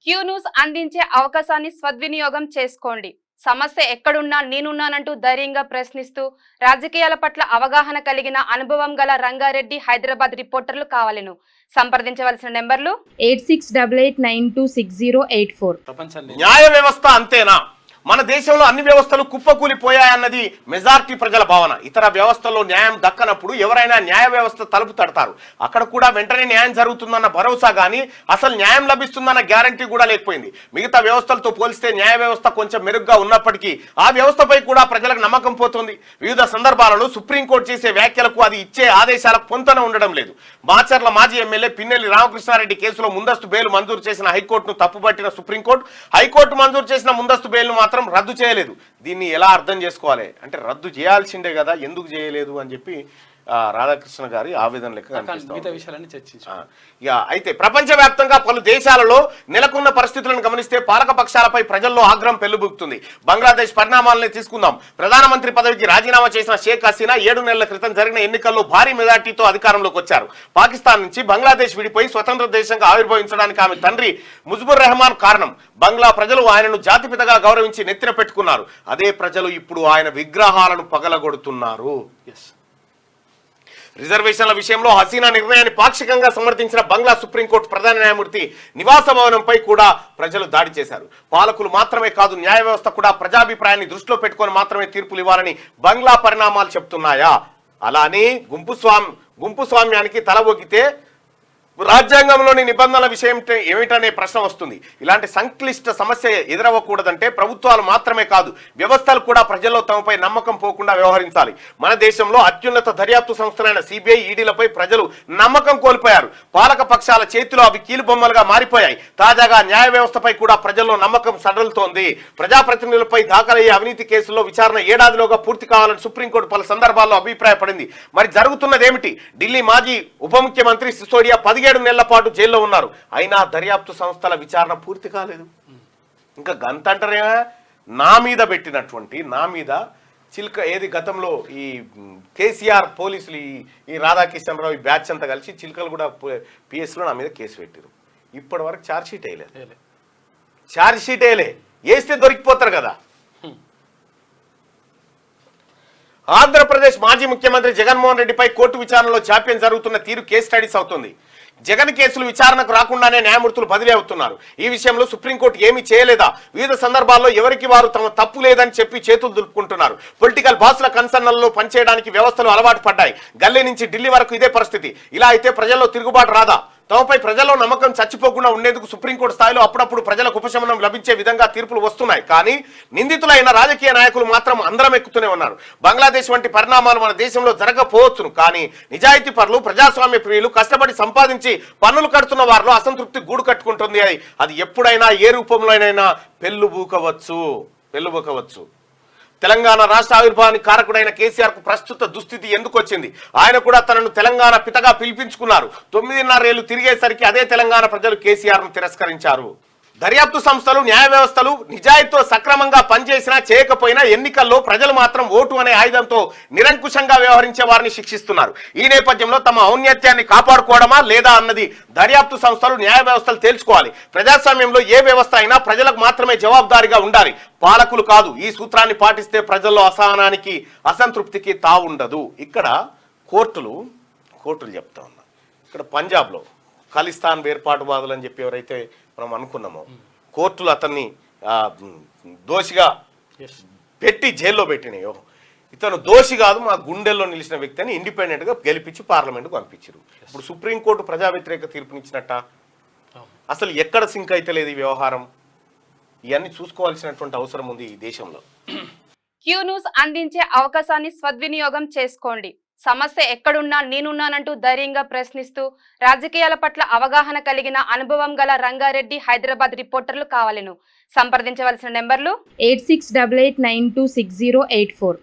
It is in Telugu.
క్యూ న్యూస్ అందించే అవకాశాన్ని సద్వినియోగం చేసుకోండి. సమస్య ఎక్కడున్నా నేనున్నానంటూ ధైర్యంగా ప్రశ్నిస్తూ రాజకీయాల పట్ల అవగాహన కలిగిన అనుభవం గల రంగారెడ్డి హైదరాబాద్ రిపోర్టర్లు కావాలను సంప్రదించవలసిన నెంబర్లు 8688926084. న్యాయ వ్యవస్థ అంతేనా? మన దేశంలో అన్ని వ్యవస్థలు కుప్పకూలిపోయాయన్నది మెజారిటీ ప్రజల భావన. ఇతర వ్యవస్థల్లో న్యాయం దక్కనప్పుడు ఎవరైనా న్యాయ వ్యవస్థ తలుపు తడతారు. అక్కడ కూడా వెంటనే న్యాయం జరుగుతుందన్న భరోసా కానీ అసలు న్యాయం లభిస్తుందన్న గ్యారంటీ కూడా లేకపోయింది. మిగతా వ్యవస్థలతో పోలిస్తే న్యాయ వ్యవస్థ కొంచెం మెరుగ్గా ఉన్నప్పటికీ ఆ వ్యవస్థపై కూడా ప్రజలకు నమ్మకం పోతుంది. వివిధ సందర్భాలలో సుప్రీంకోర్టు చేసే వ్యాఖ్యలకు అది ఇచ్చే ఆదేశాలకు పొంతన ఉండడం లేదు. మాచర్ల మాజీ ఎమ్మెల్యే పిన్నెల్లి రామకృష్ణారెడ్డి కేసులో ముందస్తు బెయిల్ మంజూరు చేసిన హైకోర్టును తప్పుపట్టిన సుప్రీంకోర్టు హైకోర్టు మంజూరు చేసిన ముందస్తు బెయిల్ను మాత్రం రద్దు చేయలేదు. దీన్ని ఎలా అర్థం చేసుకోవాలి అంటే రద్దు చేయాల్సిందే కదా, ఎందుకు చేయలేదు అని చెప్పి రాధాకృష్ణ గారి ఆవేదన లెక్క అయితే ప్రపంచవ్యాప్తంగా పలు దేశాలలో నెలకొన్న పరిస్థితులను గమనిస్తే పాలక పక్షాలపై ప్రజల్లో ఆగ్రహం పెళ్లుబుకుతుంది. బంగ్లాదేశ్ పరిణామాలనే తీసుకుందాం. ప్రధానమంత్రి పదవికి రాజీనామా చేసిన షేక్ హసీనా 7 నెలల క్రితం జరిగిన ఎన్నికల్లో భారీ మెజార్టీతో అధికారంలోకి వచ్చారు. పాకిస్తాన్ నుంచి బంగ్లాదేశ్ విడిపోయి స్వతంత్ర దేశంగా ఆవిర్భవించడానికి ఆమె తండ్రి ముజిబుర్ రెహమాన్ కారణం. బంగ్లా ప్రజలు ఆయనను జాతిపితగా గౌరవించి నెత్తిన పెట్టుకున్నారు. అదే ప్రజలు ఇప్పుడు ఆయన విగ్రహాలను పగలగొడుతున్నారు. రిజర్వేషన్ల విషయంలో హసీనా నిర్ణయాన్ని పాక్షికంగా సమర్థించిన బంగ్లా సుప్రీంకోర్టు ప్రధాన న్యాయమూర్తి నివాస భవనంపై కూడా ప్రజలు దాడి చేశారు. పాలకులు మాత్రమే కాదు, న్యాయ వ్యవస్థ కూడా ప్రజాభిప్రాయాన్ని దృష్టిలో పెట్టుకొని మాత్రమే తీర్పులు ఇవ్వాలని బంగ్లా పరిణామాలు చెప్తున్నాయా? అలానే గుంపు స్వామ్యానికి తల ఒగ్గితే రాజ్యాంగంలోని నిబంధనల విషయం ఏమిటనే ప్రశ్న వస్తుంది. ఇలాంటి సంక్లిష్ట సమస్య ఎదురవ్వకూడదంటే ప్రభుత్వాలు మాత్రమే కాదు, వ్యవస్థలు కూడా ప్రజల్లో తమపై నమ్మకం పోకుండా వ్యవహరించాలి. మన దేశంలో అత్యున్నత దర్యాప్తు సంస్థలైన సిబిఐ, ఈడీలపై ప్రజలు నమ్మకం కోల్పోయారు. పాలక పక్షాల చేతిలో అవి కీలుబొమ్మలుగా మారిపోయాయి. తాజాగా న్యాయ వ్యవస్థపై కూడా ప్రజల్లో నమ్మకం సడలుతోంది. ప్రజాప్రతినిధులపై దాఖలయ్యే అవినీతి కేసుల్లో విచారణ ఏడాదిలోగా పూర్తి కావాలని సుప్రీంకోర్టు పలు సందర్భాల్లో అభిప్రాయపడింది. మరి జరుగుతున్నదేమిటి? ఢిల్లీ మాజీ ఉప ముఖ్యమంత్రి సిసోడియా 17 నెలల పాటు జైల్లో ఉన్నారు. అయినా దర్యాప్తు సంస్థల విచారణ పూర్తి కాలేదు. ఇంకా గంతంటారే నా మీద పెట్టినటువంటి నా మీద చిల్క ఏది గతంలో ఈ కేసీఆర్ పోలీసులు ఈ రాధాకిషన్రావు ఈ బ్యాచ్ అంతా కలిసి చిల్కలు కూడా పిఎస్లో నా మీద కేసు పెట్టారు. ఇప్పటి వరకు ఛార్జ్షీట్ వేయలే. వేస్తే దొరికిపోతారు కదా. ఆంధ్రప్రదేశ్ మాజీ ముఖ్యమంత్రి జగన్మోహన్ రెడ్డిపై కోర్టు విచారణలో జాప్యం జరుగుతున్న తీరు కేస్ స్టడీస్ అవుతుంది. జగన్ కేసులు విచారణకు రాకుండానే న్యాయమూర్తులు బదిలీ అవుతున్నారు. ఈ విషయంలో సుప్రీంకోర్టు ఏమీ చేయలేదా? వివిధ సందర్భాల్లో ఎవరికి వారు తమ తప్పు లేదని చెప్పి చేతులు దులుపుకుంటున్నారు. పొలిటికల్ బాస్ల కన్సర్న్లలో పనిచేయడానికి వ్యవస్థలు అలవాటు పడ్డాయి. గల్లీ నుంచి ఢిల్లీ వరకు ఇదే పరిస్థితి. ఇలా అయితే ప్రజల్లో తిరుగుబాటు రాదా? తమపై ప్రజల్లో నమ్మకం చచ్చిపోకుండా ఉండేందుకు సుప్రీంకోర్టు స్థాయిలో అప్పుడప్పుడు ప్రజలకు ఉపశమనం లభించే విధంగా తీర్పులు వస్తున్నాయి. కానీ నిందితులైన రాజకీయ నాయకులు మాత్రం అందరం ఎక్కుతూనే ఉన్నారు. బంగ్లాదేశ్ వంటి పరిణామాలు మన దేశంలో జరగకపోవచ్చును. కానీ నిజాయితీ పరులు, ప్రజాస్వామ్య ప్రియులు, కష్టపడి సంపాదించి పన్నులు కడుతున్న వారిలో అసంతృప్తి గూడు కట్టుకుంటుంది. అది ఎప్పుడైనా ఏ రూపంలోనైనా పెళ్ళుబూకవచ్చు. తెలంగాణ రాష్ట్ర ఆవిర్భావానికి కారకుడైన కేసీఆర్ కు ప్రస్తుత దుస్థితి ఎందుకు వచ్చింది? ఆయన కూడా తనను తెలంగాణ పితగా పిలిపించుకున్నారు. 9.5 ఏళ్లు తిరిగేసరికి అదే తెలంగాణ ప్రజలు కేసీఆర్ ను తిరస్కరించారు. దర్యాప్తు సంస్థలు, న్యాయ వ్యవస్థలు నిజాయితీతో సక్రమంగా పనిచేసినా చేయకపోయినా ఎన్నికల్లో ప్రజలు మాత్రం ఓటు అనే ఆయుధంతో నిరంకుశంగా వ్యవహరించే వారిని శిక్షిస్తున్నారు. ఈ నేపథ్యంలో తమ ఔన్నత్యాన్ని కాపాడుకోవడమా లేదా అన్నది దర్యాప్తు సంస్థలు, న్యాయ వ్యవస్థలు తేల్చుకోవాలి. ప్రజాస్వామ్యంలో ఏ వ్యవస్థ అయినా ప్రజలకు మాత్రమే జవాబుదారీగా ఉండాలి, పాలకులు కాదు. ఈ సూత్రాన్ని పాటిస్తే ప్రజల్లో అసహనానికి, అసంతృప్తికి తావుండదు. ఇక్కడ కోర్టులు చెప్తా ఉన్నా. ఇక్కడ పంజాబ్లో ఖలిస్తాన్ వేర్పాటువాదులు అని చెప్పి ఎవరైతే మనం అనుకున్నామో కోర్టులు అతన్ని దోషిగా పెట్టి జైల్లో పెట్టినాయో, ఇతను దోషి కాదు, మా గుండెల్లో నిలిచిన వ్యక్తి అని ఇండిపెండెంట్గా గెలిపించి పార్లమెంట్కు పంపించారు. ఇప్పుడు సుప్రీంకోర్టు ప్రజా వ్యతిరేక తీర్పునిచ్చినట్ట? అసలు ఎక్కడ సింక్ అయితే లేదు ఈ వ్యవహారం. ఇవన్నీ చూసుకోవాల్సినటువంటి అవసరం ఉంది ఈ దేశంలో. క్యూ న్యూస్ అందించే అవకాశాన్ని సద్వినియోగం చేసుకోండి. సమస్య ఎక్కడున్నా నేనున్నానంటూ ధైర్యంగా ప్రశ్నిస్తూ రాజకీయాల పట్ల అవగాహన కలిగిన అనుభవం గల రంగారెడ్డి హైదరాబాద్ రిపోర్టర్లు కావాలను సంప్రదించవలసిన నెంబర్లు 8688926084.